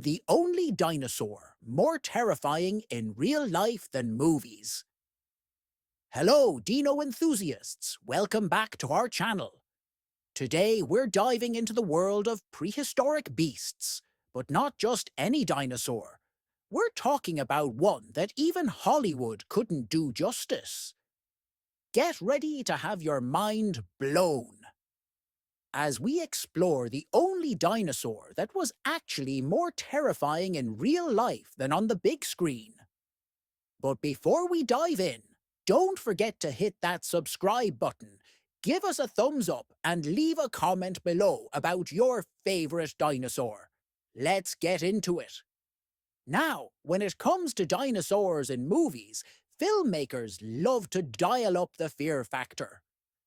the only dinosaur more terrifying in real life than movies. Hello, dino enthusiasts! Welcome back to our channel. Today we're diving into the world of prehistoric beasts, but not just any dinosaur. We're talking about one that even Hollywood couldn't do justice. Get ready to have your mind blown as we explore the only dinosaur that was actually more terrifying in real life than on the big screen. But before we dive in, don't forget to hit that subscribe button, give us a thumbs up, and leave a comment below about your favourite dinosaur. Let's get into it. Now, when it comes to dinosaurs in movies, filmmakers love to dial up the fear factor.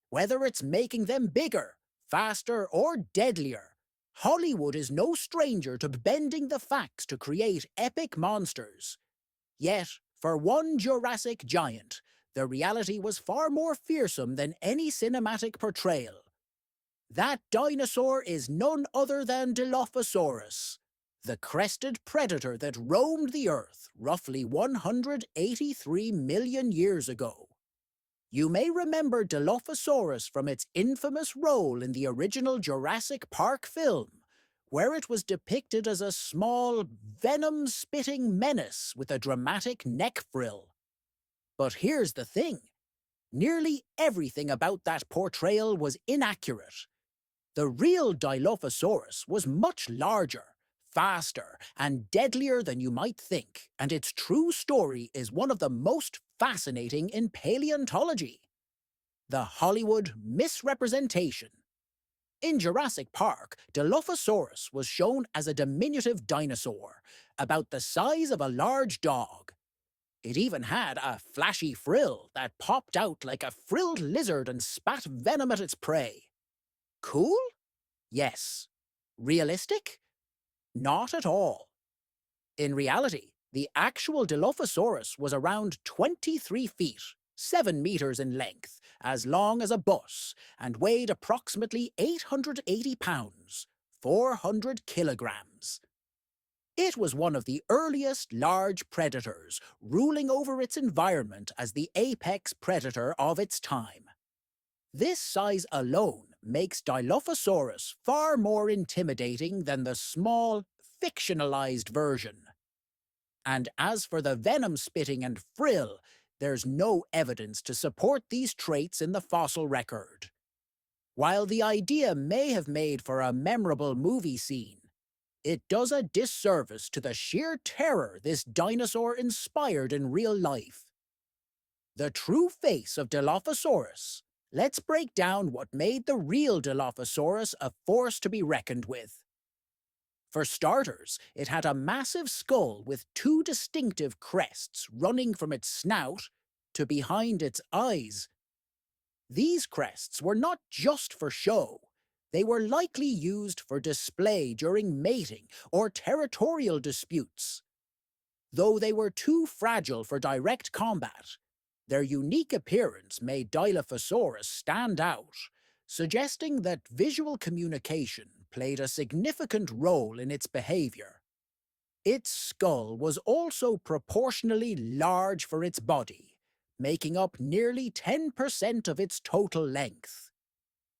Whether it's making them bigger, faster, or deadlier, Hollywood is no stranger to bending the facts to create epic monsters. Yet, for one Jurassic giant, the reality was far more fearsome than any cinematic portrayal. That dinosaur is none other than Dilophosaurus, the crested predator that roamed the Earth roughly 183 million years ago. You may remember Dilophosaurus from its infamous role in the original Jurassic Park film, where it was depicted as a small, venom-spitting menace with a dramatic neck frill. But here's the thing. Nearly everything about that portrayal was inaccurate. The real Dilophosaurus was much larger, faster, and deadlier than you might think, and its true story is one of the most fascinating in paleontology: the Hollywood misrepresentation. In Jurassic Park, Dilophosaurus was shown as a diminutive dinosaur, about the size of a large dog. It even had a flashy frill that popped out like a frilled lizard and spat venom at its prey. Cool? Yes. Realistic? Not at all. In reality, the actual Dilophosaurus was around 23 feet, 7 meters in length, as long as a bus, and weighed approximately 880 pounds, 400 kilograms. It was one of the earliest large predators, ruling over its environment as the apex predator of its time. This size alone makes Dilophosaurus far more intimidating than the small, fictionalized version. And as for the venom spitting and frill, there's no evidence to support these traits in the fossil record. While the idea may have made for a memorable movie scene, it does a disservice to the sheer terror this dinosaur inspired in real life. The true face of Dilophosaurus. Let's break down what made the real Dilophosaurus a force to be reckoned with. For starters, it had a massive skull with two distinctive crests running from its snout to behind its eyes. These crests were not just for show. They were likely used for display during mating or territorial disputes. Though they were too fragile for direct combat, their unique appearance made Dilophosaurus stand out, suggesting that visual communication played a significant role in its behavior. Its skull was also proportionally large for its body, making up nearly 10% of its total length.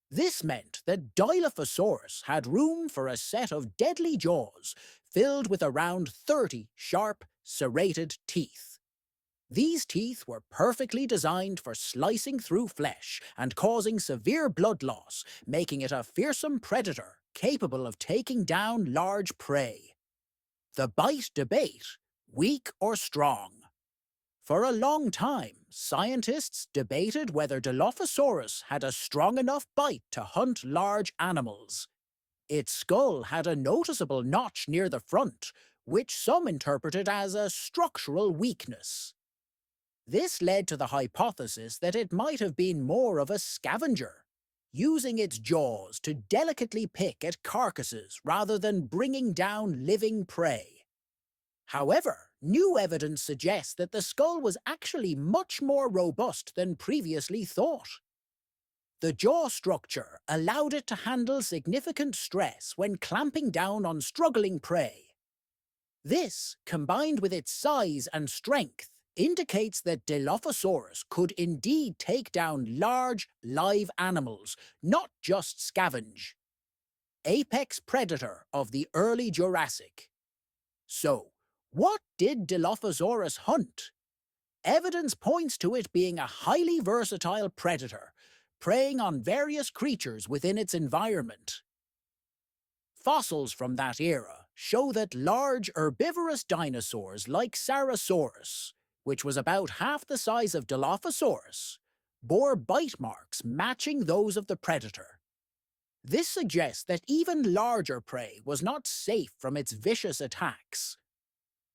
This meant that Dilophosaurus had room for a set of deadly jaws filled with around 30 sharp, serrated teeth. These teeth were perfectly designed for slicing through flesh and causing severe blood loss, making it a fearsome predator capable of taking down large prey. The bite debate: weak or strong? For a long time, scientists debated whether Dilophosaurus had a strong enough bite to hunt large animals. Its skull had a noticeable notch near the front, which some interpreted as a structural weakness. This led to the hypothesis that it might have been more of a scavenger, using its jaws to delicately pick at carcasses rather than bringing down living prey. However, new evidence suggests that the skull was actually much more robust than previously thought. The jaw structure allowed it to handle significant stress when clamping down on struggling prey. This, combined with its size and strength, indicates that Dilophosaurus could indeed take down large, live animals, not just scavenge. Apex predator of the early Jurassic. So, what did Dilophosaurus hunt? Evidence points to it being a highly versatile predator, preying on various creatures within its environment. Fossils from that era show that large herbivorous dinosaurs like Sarosaurus, which was about half the size of Dilophosaurus, bore bite marks matching those of the predator. This suggests that even larger prey was not safe from its vicious attacks.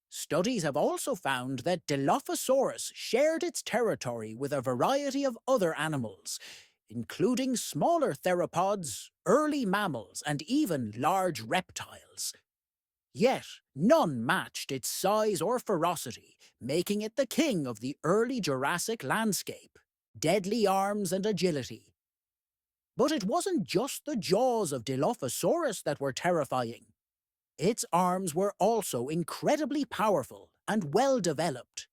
Studies have also found that Dilophosaurus shared its territory with a variety of other animals, including smaller theropods, early mammals, and even large reptiles. Yet, none matched its size or ferocity, making it the king of the early Jurassic landscape, deadly arms and agility. But it wasn't just the jaws of Dilophosaurus that were terrifying. Its arms were also incredibly powerful and well developed.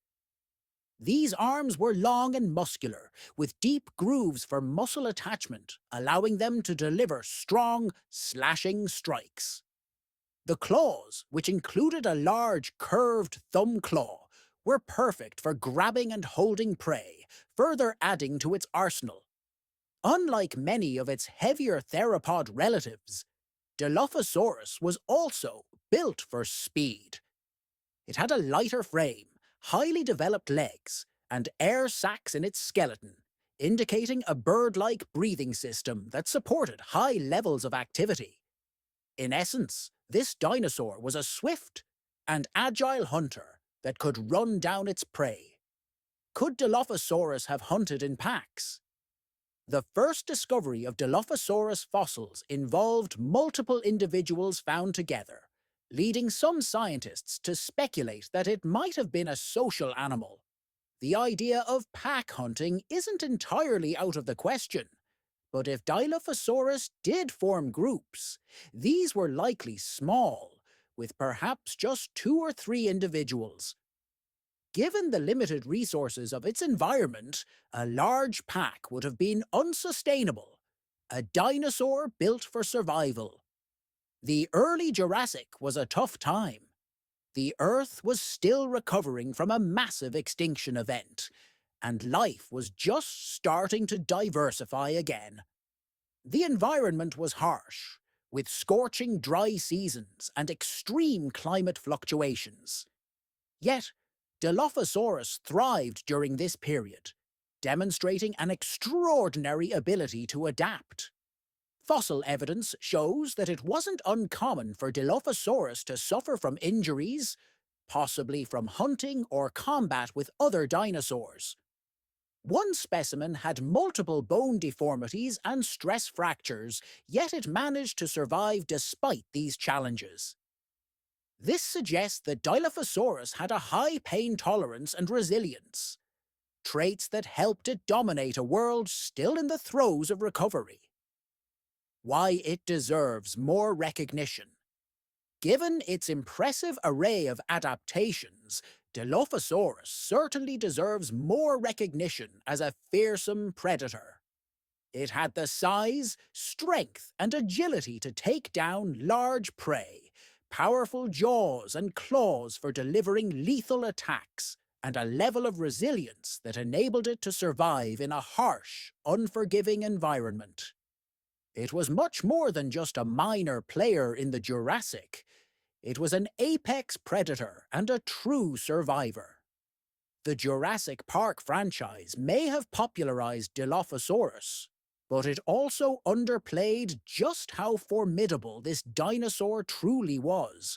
These arms were long and muscular, with deep grooves for muscle attachment, allowing them to deliver strong, slashing strikes. The claws, which included a large, curved thumb claw, were perfect for grabbing and holding prey, further adding to its arsenal. Unlike many of its heavier theropod relatives, Dilophosaurus was also built for speed. It had a lighter frame, highly developed legs, and air sacs in its skeleton, indicating a bird-like breathing system that supported high levels of activity. In essence, this dinosaur was a swift and agile hunter that could run down its prey. Could Dilophosaurus have hunted in packs? The first discovery of Dilophosaurus fossils involved multiple individuals found together, leading some scientists to speculate that it might have been a social animal. The idea of pack hunting isn't entirely out of the question, but if Dilophosaurus did form groups, these were likely small, with perhaps just 2 or 3 individuals. Given the limited resources of its environment, a large pack would have been unsustainable. A dinosaur built for survival. The early Jurassic was a tough time. The Earth was still recovering from a massive extinction event, and life was just starting to diversify again. The environment was harsh, with scorching dry seasons and extreme climate fluctuations. Yet, Dilophosaurus thrived during this period, demonstrating an extraordinary ability to adapt. Fossil evidence shows that it wasn't uncommon for Dilophosaurus to suffer from injuries, possibly from hunting or combat with other dinosaurs. One specimen had multiple bone deformities and stress fractures, yet it managed to survive despite these challenges. This suggests that Dilophosaurus had a high pain tolerance and resilience, traits that helped it dominate a world still in the throes of recovery. Why it deserves more recognition. Given its impressive array of adaptations, Dilophosaurus certainly deserves more recognition as a fearsome predator. It had the size, strength, and agility to take down large prey, powerful jaws and claws for delivering lethal attacks, and a level of resilience that enabled it to survive in a harsh, unforgiving environment. It was much more than just a minor player in the Jurassic. It was an apex predator and a true survivor. The Jurassic Park franchise may have popularized Dilophosaurus, but it also underplayed just how formidable this dinosaur truly was.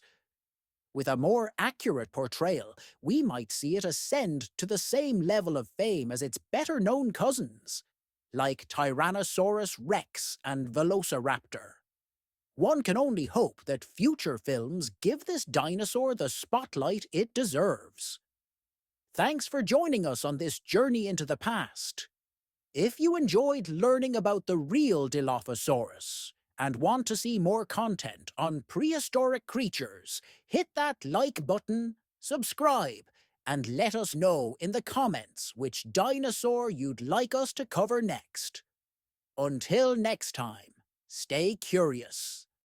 With a more accurate portrayal, we might see it ascend to the same level of fame as its better-known cousins, like Tyrannosaurus Rex and Velociraptor. One can only hope that future films give this dinosaur the spotlight it deserves. Thanks for joining us on this journey into the past. If you enjoyed learning about the real Dilophosaurus and want to see more content on prehistoric creatures, hit that like button, subscribe, and let us know in the comments which dinosaur you'd like us to cover next. Until next time, stay curious.